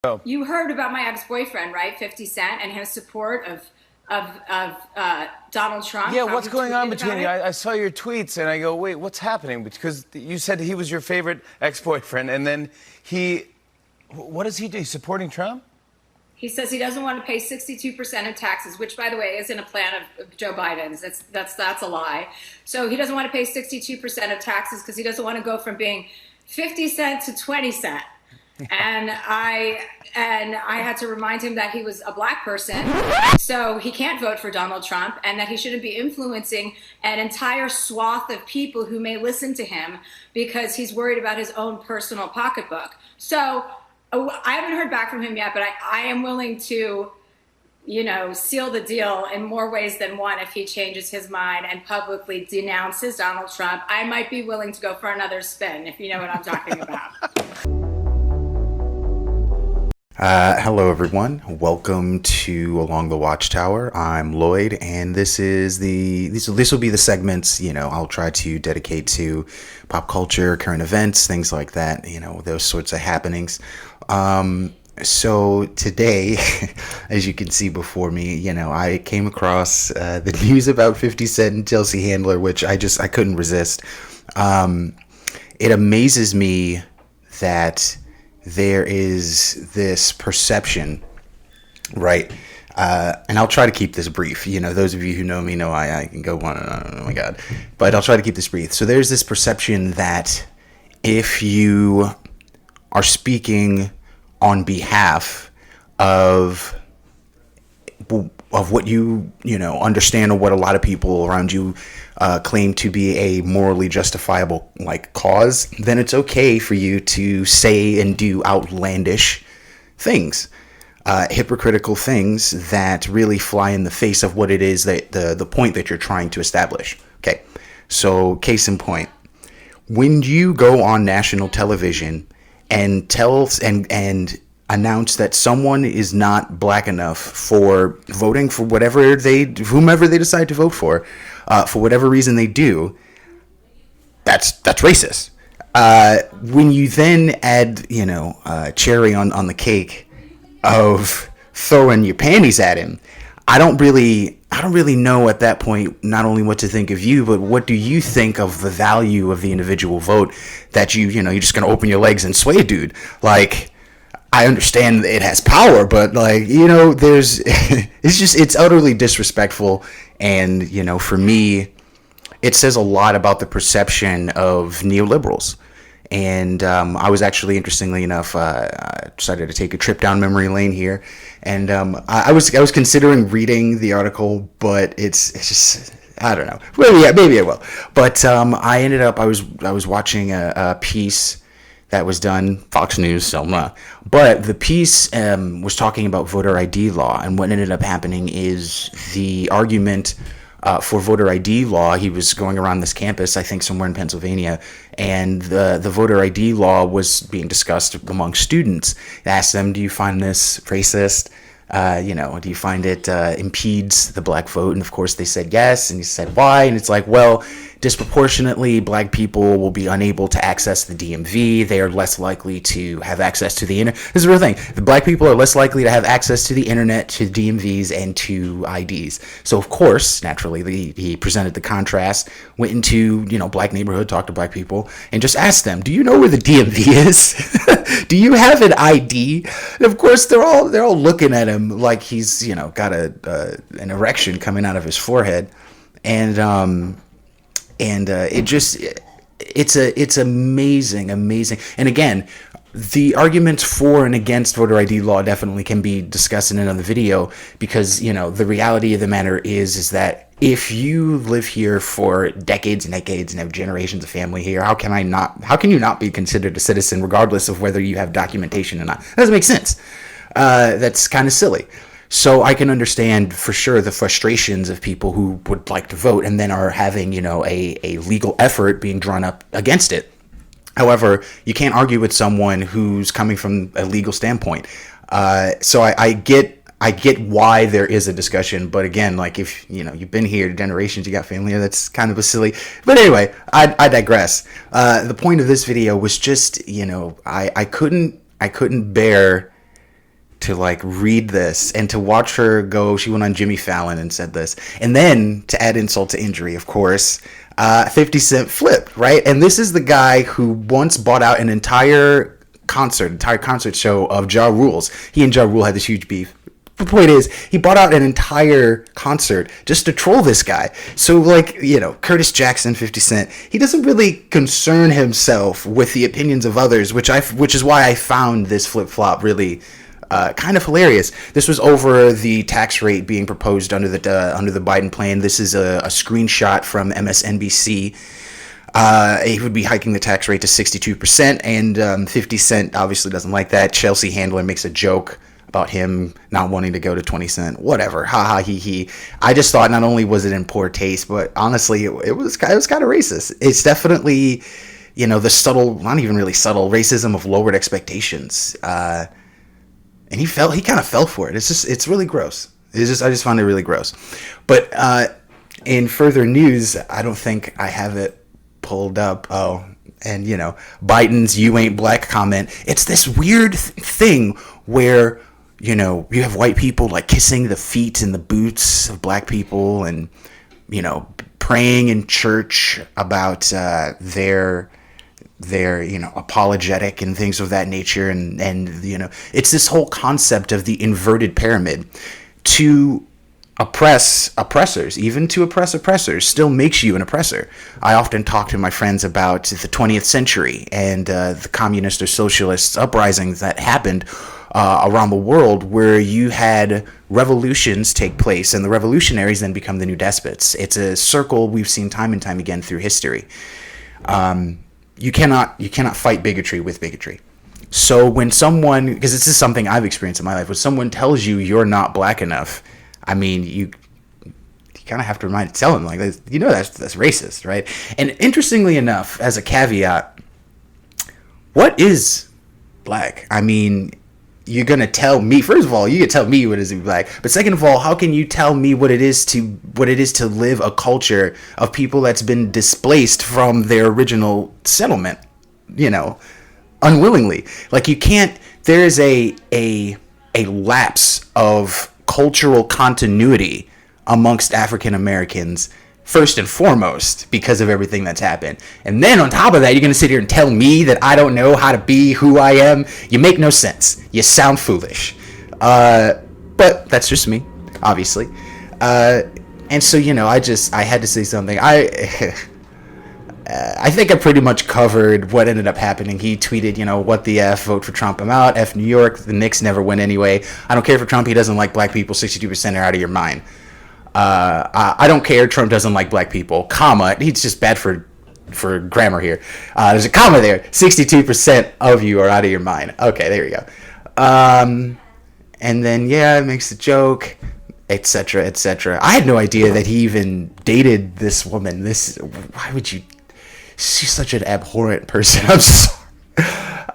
Oh. You heard about my ex-boyfriend, right? 50 Cent and his support of Donald Trump, Yeah, how what's he going on tweeted about between you? it. I saw your tweets and I go, wait, what's happening? Because you said he was your favorite ex-boyfriend, and then what does he do? He's supporting Trump? He says he doesn't want to pay 62% of taxes, which, by the way, isn't a plan of Joe Biden's. That's a lie. So he doesn't want to pay 62% of taxes because he doesn't want to go from being 50 cent to 20 cent. And I had to remind him that he was a black person, so he can't vote for Donald Trump, and that he shouldn't be influencing an entire swath of people who may listen to him because he's worried about his own personal pocketbook. So I haven't heard back from him yet, but I am willing to, seal the deal in more ways than one if he changes his mind and publicly denounces Donald Trump. I might be willing to go for another spin, if you know what I'm talking about. Hello, everyone. Welcome to Along the Watchtower. I'm Lloyd, and this will be the segments. I'll try to dedicate to pop culture, current events, things like that. Those sorts of happenings. So today, as you can see before me, I came across the news about 50 Cent and Chelsea Handler, which I couldn't resist. It amazes me that there is this perception, right? And I'll try to keep this brief. Those of you who know me know I can go on and on. Oh my God. But I'll try to keep this brief. So there's this perception that if you are speaking on behalf of what you understand, or what a lot of people around you claim to be a morally justifiable cause, then it's okay for you to say and do outlandish things, hypocritical things that really fly in the face of what it is that the point that you're trying to establish. Okay, so case in point, when you go on national television and and announce that someone is not black enough for voting for whomever they decide to vote for whatever reason they do, that's racist. When you then add, cherry on the cake of throwing your panties at him, I don't really know at that point not only what to think of you, but what do you think of the value of the individual vote that you're just gonna open your legs and sway, dude? I understand it has power, but there's it's utterly disrespectful, and for me, it says a lot about the perception of neoliberals. And I was actually, interestingly enough, decided to take a trip down memory lane here, and I was considering reading the article, but it's just, I don't know. Maybe I will. But I ended up, I was watching a piece that was done, Fox News, so but the piece was talking about voter ID law, and what ended up happening is the argument for voter ID law. He was going around this campus, I think somewhere in Pennsylvania, and the voter ID law was being discussed among students. They asked them, do you find this racist? Do you find it impedes the black vote? And of course they said yes. And he said, why? And it's like, well, disproportionately, black people will be unable to access the DMV. They are less likely to have access to the internet. This is a real thing. The black people are less likely to have access to the internet, to DMVs, and to IDs. So, of course, naturally, he presented the contrast, went into, black neighborhood, talked to black people, and just asked them, do you know where the DMV is? Do you have an ID? And of course, they're all looking at him like he's, got an erection coming out of his forehead. And it's amazing. And again, the arguments for and against voter ID law definitely can be discussed in another video, because the reality of the matter is that if you live here for decades and decades and have generations of family here, how can you not be considered a citizen regardless of whether you have documentation or not? That doesn't make sense. That's kind of silly. So I can understand for sure the frustrations of people who would like to vote and then are having, a legal effort being drawn up against it. However, you can't argue with someone who's coming from a legal standpoint. So I get why there is a discussion, but again, if you've been here generations, you got family here, that's kind of a silly. But anyway, I digress. The point of this video was just, I couldn't bear to like read this and to watch her go. She went on Jimmy Fallon and said this, and then to add insult to injury, of course, 50 Cent flipped, right? And this is the guy who once bought out an entire concert show of Ja Rule's. He and Ja Rule had this huge beef. The point is, he bought out an entire concert just to troll this guy. So, like, you know, Curtis Jackson, 50 Cent, he doesn't really concern himself with the opinions of others, which is why I found this flip-flop really kind of hilarious. This was over the tax rate being proposed under the Biden plan. This is a screenshot from MSNBC. He would be hiking the tax rate to 62%, and 50 Cent obviously doesn't like that. Chelsea Handler makes a joke about him not wanting to go to 20 cent. Whatever. Ha ha he he. I just thought not only was it in poor taste, but honestly it was kind of racist. It's definitely, you know, the subtle, not even really subtle, racism of lowered expectations. And he kind of fell for it. It's really gross. I just found it really gross. But in further news, I don't think I have it pulled up. Oh, and you know, Biden's "you ain't black" comment. It's this weird thing where, you know, you have white people like kissing the feet and the boots of black people, and, you know, praying in church about their you know, apologetic and things of that nature, and you know, it's this whole concept of the inverted pyramid. To oppress oppressors, even to oppress oppressors, still makes you an oppressor. I often talk to my friends about the 20th century and the communist or socialist uprisings that happened around the world, where you had revolutions take place, and the revolutionaries then become the new despots. It's a circle we've seen time and time again through history. You cannot fight bigotry with bigotry. So when someone, because this is something I've experienced in my life, when someone tells you you're not black enough, I mean, you kind of have to tell them, like, you know, that's racist, right? And interestingly enough, as a caveat, what is black? I mean, you're gonna tell me, first of all, you can tell me what it is to be black, but second of all, how can you tell me what it is to live a culture of people that's been displaced from their original settlement, you know, unwillingly? Like, you can't. There is a lapse of cultural continuity amongst African Americans, first and foremost, because of everything that's happened. And then on top of that, you're going to sit here and tell me that I don't know how to be who I am? You make no sense. You sound foolish. But that's just me, obviously. And so, you know, I had to say something. I think I pretty much covered what ended up happening. He tweeted, you know, what the F, vote for Trump, I'm out, F New York, the Knicks never win anyway. I don't care for Trump, he doesn't like black people, 62% are out of your mind. I don't care, Trump doesn't like black people, comma, he's just bad for grammar here. There's a comma there, 62% of you are out of your mind. Okay, there you go. And then, yeah, it makes a joke, etc., etc. I had no idea that he even dated this woman. Why would you? She's such an abhorrent person. I'm sorry.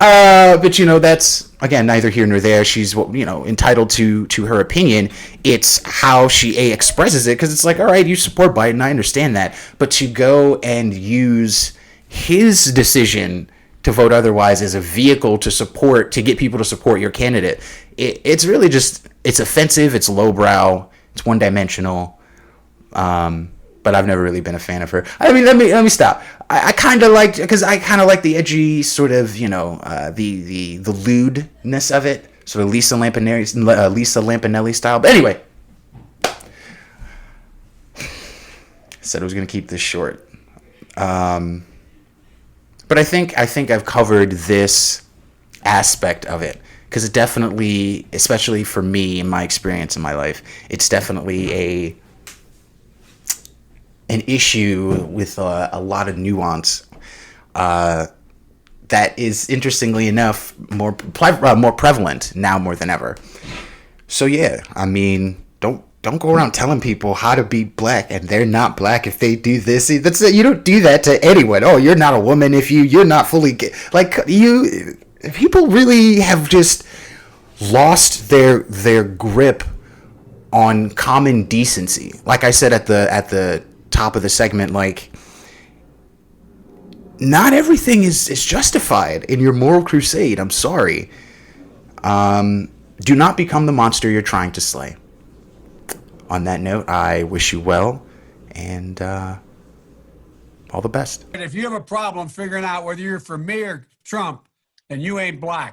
But, you know, that's, again, neither here nor there. She's, you know, entitled to her opinion. It's how she expresses it, because it's like, all right, you support Biden, I understand that. But to go and use his decision to vote otherwise as a vehicle to get people to support your candidate, it's really just, it's offensive, it's lowbrow, it's one-dimensional. But I've never really been a fan of her. I mean, let me stop. I kind of liked, because I kind of like the edgy sort of, you know, the lewdness of it, sort of Lisa Lampanelli style. But anyway, said I was going to keep this short. But I think I've covered this aspect of it, because it definitely, especially for me in my experience in my life, it's definitely an issue with a lot of nuance that is, interestingly enough, more prevalent now more than ever. So yeah, I mean, don't go around telling people how to be black and they're not black if they do this. You don't do that to anyone. Oh, you're not a woman if you're not fully gay. Like, people really have just lost their grip on common decency. Like I said at the top of the segment, like, not everything is justified in your moral crusade. I'm sorry. Do not become the monster you're trying to slay. On that note, I wish you well, and all the best. If you have a problem figuring out whether you're for me or Trump, then you ain't black.